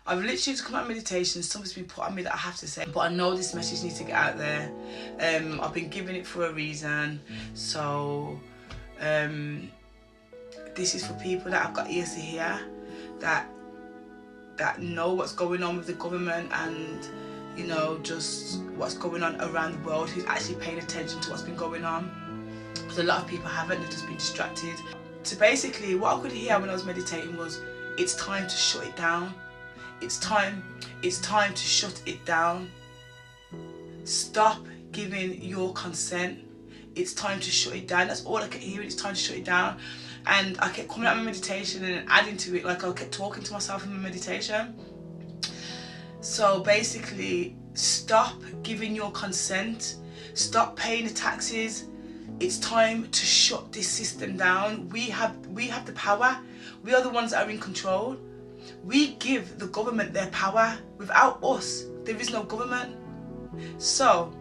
I've literally just come out of meditation. Something's been put on me that I have to say, but I know this message needs to get out there. I've been given it for a reason. So this is for people that have got ears to hear, that know what's going on with the government and, you know, just what's going on around the world, who's actually paying attention to what's been going on. Because a lot of people haven't, they've just been distracted. So basically what I could hear when I was meditating was, it's time to shut it down. It's time to shut it down. Stop giving your consent. It's time to shut it down. That's all I kept hearing, it's time to shut it down. And I kept coming out of my meditation and adding to it, like I kept talking to myself in my meditation. So basically, stop giving your consent. Stop paying the taxes. It's time to shut this system down. We have the power. We are the ones that are in control. We give the government their power. Without us, there is no government. So,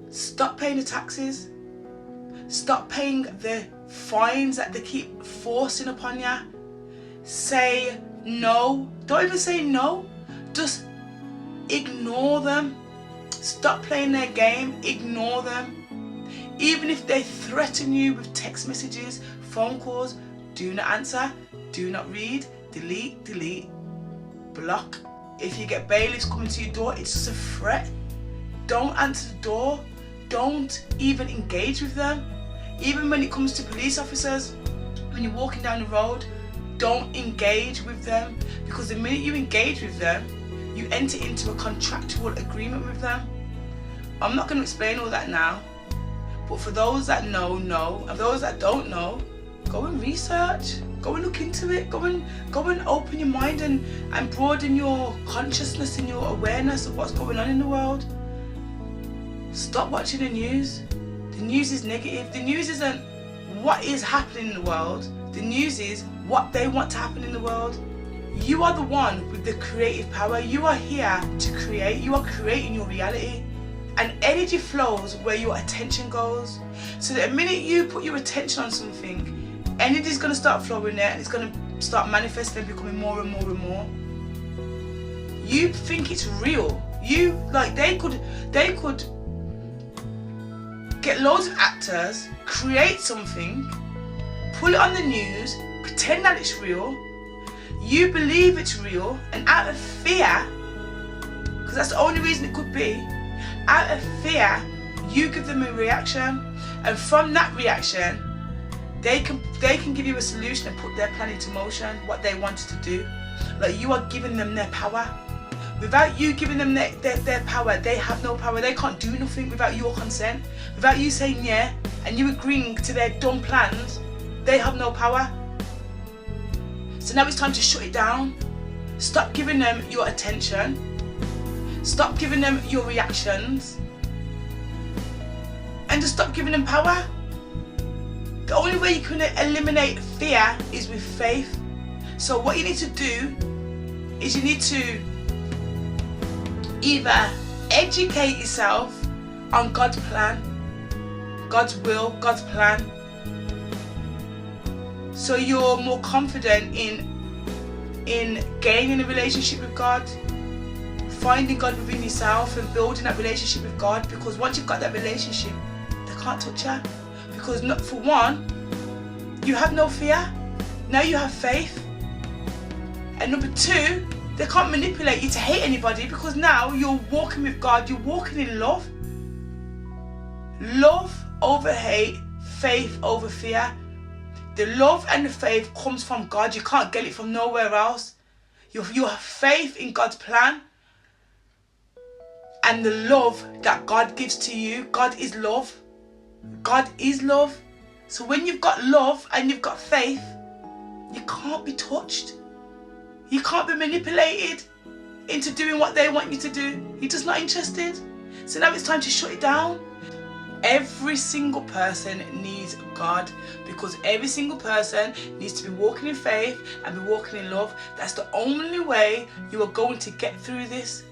stop paying the taxes. Stop paying the fines that they keep forcing upon you. Say no. Don't even say no. Just ignore them. Stop playing their game. Ignore them. Even if they threaten you with text messages, phone calls, do not answer, do not read, delete, block. If you get bailiffs coming to your door, it's just a threat. Don't answer the door. Don't even engage with them. Even when it comes to police officers, when you're walking down the road, don't engage with them, because the minute you engage with them, you enter into a contractual agreement with them. I'm not going to explain all that now, but for those that know, and those that don't know, go and research, go and look into it, go and open your mind and broaden your consciousness and your awareness of what's going on in the world. Stop watching the news. The news is negative. The news isn't what is happening in the world. The news is what they want to happen in the world. You are the one with the creative power. You are here to create. You are creating your reality. And energy flows where your attention goes. So the minute you put your attention on something, energy is going to start flowing there, and it's going to start manifesting, becoming more and more and more. You think it's real. They could get loads of actors, create something, pull it on the news, pretend that it's real. You believe it's real, and out of fear, because that's the only reason it could be, out of fear, you give them a reaction, and from that reaction, they can give you a solution and put their plan into motion, what they wanted to do. Like, you are giving them their power. Without you giving them their power, they have no power. They can't do nothing without your consent. Without you saying yeah and you agreeing to their dumb plans, they have no power. So now it's time to shut it down. Stop giving them your attention. Stop giving them your reactions. And just stop giving them power. The only way you can eliminate fear is with faith. So what you need to do is you need to either educate yourself on God's plan, God's will, God's plan, so you're more confident in gaining a relationship with God, finding God within yourself and building that relationship with God. Because once you've got that relationship, they can't touch you. Because for one, you have no fear. Now you have faith. And number two, they can't manipulate you to hate anybody, because now you're walking with God, you're walking in love. Love over hate, faith over fear. The love and the faith comes from God. You can't get it from nowhere else. You have faith in God's plan and the love that God gives to you. God is love. God is love. So when you've got love and you've got faith, you can't be touched. You can't be manipulated into doing what they want you to do. You're just not interested. So now it's time to shut it down. Every single person needs God, because every single person needs to be walking in faith and be walking in love. That's the only way you are going to get through this.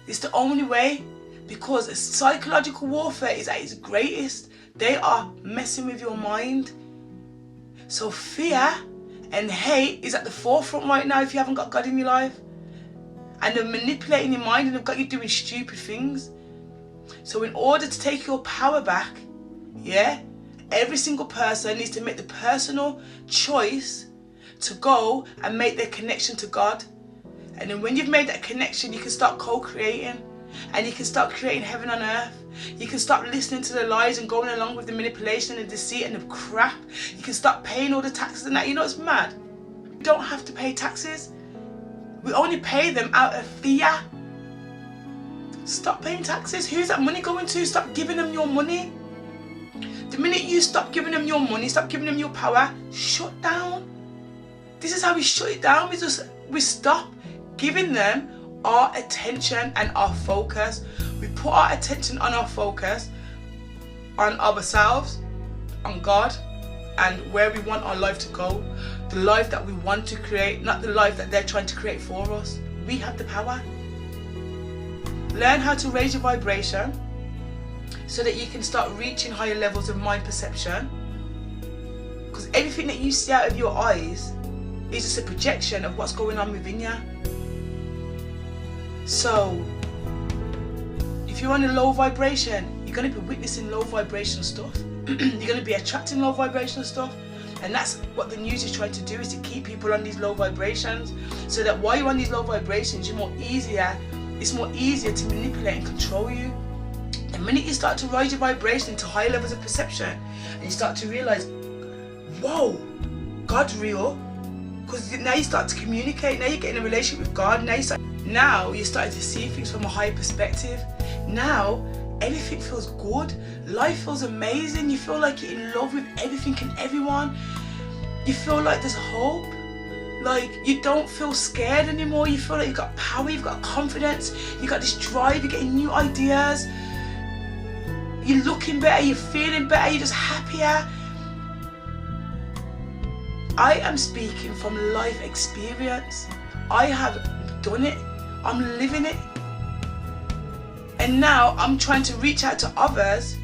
It's the only way, because psychological warfare is at its greatest. They are messing with your mind. So fear And hate is at the forefront right now if you haven't got God in your life. And they're manipulating your mind and they've got you doing stupid things. So in order to take your power back, yeah, every single person needs to make the personal choice to go and make their connection to God. And then when you've made that connection, you can start co-creating. And you can start creating heaven on earth. You can stop listening to the lies and going along with the manipulation and the deceit and the crap. You can stop paying all the taxes and that. You know what's mad? We don't have to pay taxes. We only pay them out of fear. Stop paying taxes. Who's that money going to? Stop giving them your money. The minute you stop giving them your money, stop giving them your power, shut down. This is how we shut it down. We stop giving them our attention and our focus. We put our attention on our focus, on ourselves, on God, and where we want our life to go. The life that we want to create, not the life that they're trying to create for us. We have the power. Learn how to raise your vibration so that you can start reaching higher levels of mind perception. Because everything that you see out of your eyes is just a projection of what's going on within you. So, if you're on a low vibration, you're going to be witnessing low vibration stuff. You're going to be attracting low vibration stuff. And that's what the news is trying to do, is to keep people on these low vibrations. So that while you're on these low vibrations, it's more easier to manipulate and control you. The minute you start to raise your vibration to higher levels of perception, and you start to realize, whoa, God's real. Because now you start to communicate, now you get in a relationship with God, now you're starting to see things from a higher perspective. Now everything feels good, life feels amazing, you feel like you're in love with everything and everyone. You feel like there's hope, like you don't feel scared anymore. You feel like you've got power, you've got confidence, you've got this drive, you're getting new ideas, you're looking better, you're feeling better, you're just happier. I am speaking from life experience. I have done it. I'm living it. And now I'm trying to reach out to others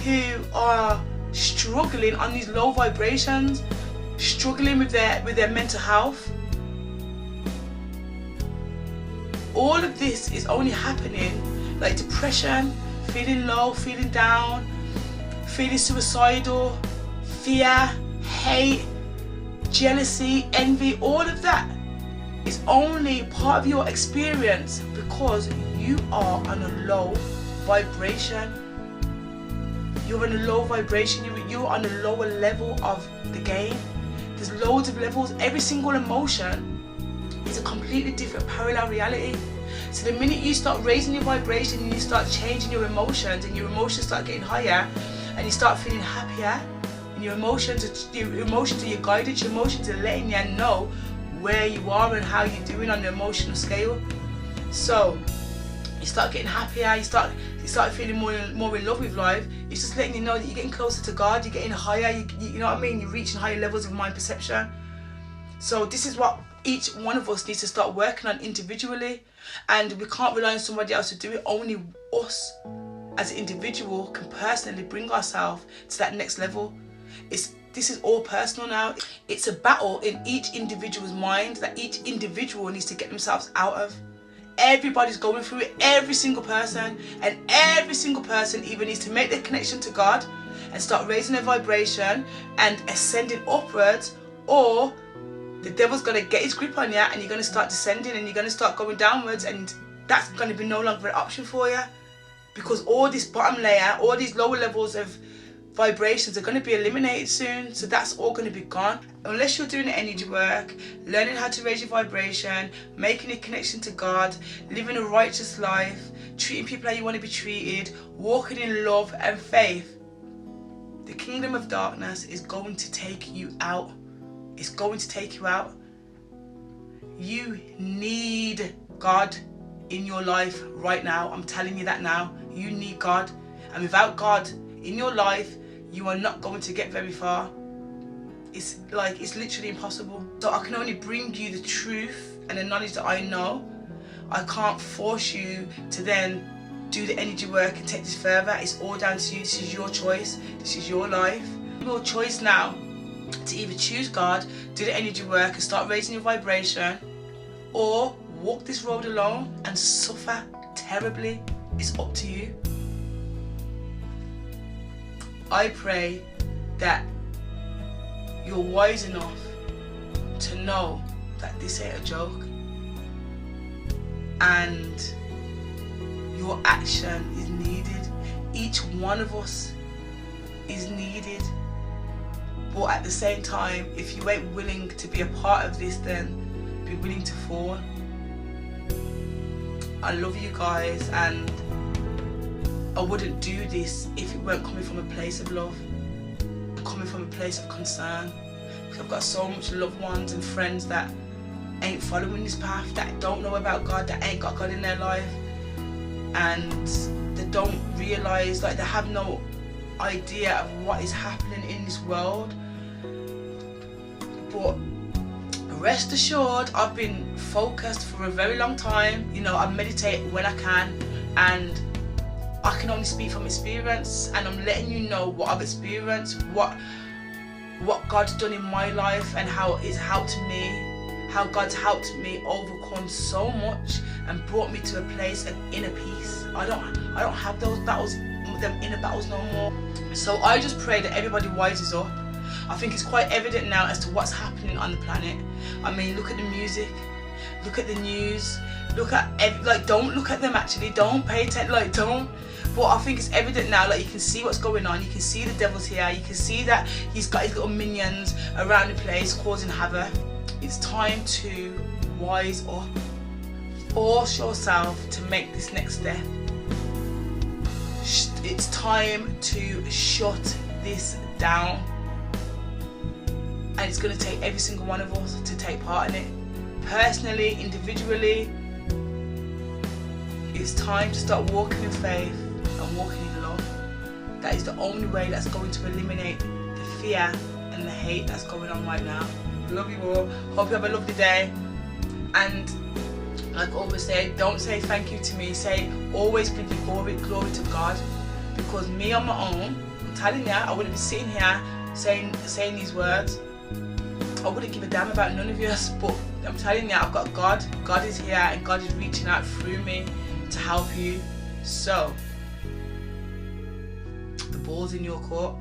who are struggling on these low vibrations, struggling with their mental health. All of this is only happening, like depression, feeling low, feeling down, feeling suicidal, fear, hate, jealousy, envy, all of that is only part of your experience because you are on a low vibration. You're on a low vibration, you're on a lower level of the game. There's loads of levels. Every single emotion is a completely different parallel reality. So the minute you start raising your vibration and you start changing your emotions, and your emotions start getting higher, and you start feeling happier, and your emotions are your guidance, your emotions are letting you know where you are and how you're doing on the emotional scale. So you start getting happier, you start feeling more in love with life. It's just letting you know that you're getting closer to God, you're getting higher, you know what I mean? You're reaching higher levels of mind perception. So this is what each one of us needs to start working on individually, and we can't rely on somebody else to do it. Only us as an individual can personally bring ourselves to that next level. This is all personal now. It's a battle in each individual's mind that each individual needs to get themselves out of. Everybody's going through it, every single person, and every single person either needs to make their connection to God and start raising their vibration and ascending upwards, or the devil's going to get his grip on you and you're going to start descending and you're going to start going downwards, and that's going to be no longer an option for you, because all this bottom layer, all these lower levels of vibrations are going to be eliminated soon. So that's all going to be gone. Unless you're doing the energy work, learning how to raise your vibration, making a connection to God, living a righteous life, treating people how you want to be treated, walking in love and faith, the kingdom of darkness is going to take you out. It's going to take you out. You need God in your life right now. I'm telling you that now. You need God. And without God in your life, you are not going to get very far. It's literally impossible. So I can only bring you the truth and the knowledge that I know. I can't force you to then do the energy work and take this further. It's all down to you. This is your choice. This is your life. Your choice now to either choose God, do the energy work and start raising your vibration, or walk this road alone and suffer terribly. It's up to you. I pray that you're wise enough to know that this ain't a joke, and your action is needed. Each one of us is needed. But at the same time, if you ain't willing to be a part of this, then be willing to fall. I love you guys, and I wouldn't do this if it weren't coming from a place of love, coming from a place of concern. Because I've got so much loved ones and friends that ain't following this path, that don't know about God, that ain't got God in their life, and they don't realise, like, they have no idea of what is happening in this world. But rest assured, I've been focused for a very long time. You know, I meditate when I can, and I can only speak from experience, and I'm letting you know what I've experienced, what God's done in my life, and how it's helped me, how God's helped me overcome so much and brought me to a place of inner peace. I don't have those battles, them inner battles no more. So I just pray that everybody wises up. I think it's quite evident now as to what's happening on the planet. I mean, look at the music, look at the news, look at don't look at them actually, don't pay attention, like, don't. But I think it's evident now, like, you can see what's going on, you can see the devil's here, you can see that he's got his little minions around the place causing havoc. It's time to wise up, force yourself to make this next step. It's time to shut this down, and it's going to take every single one of us to take part in it, personally, individually. It's time to start walking in faith and walking in love. That is the only way that's going to eliminate the fear and the hate that's going on right now. Love you all. Hope you have a lovely day. And like I always say, don't say thank you to me. Say always give you glory to God. Because me on my own, I'm telling you, I wouldn't be sitting here saying these words. I wouldn't give a damn about none of you. But I'm telling you, I've got God. God is here, and God is reaching out through me to help you. So the ball's in your court.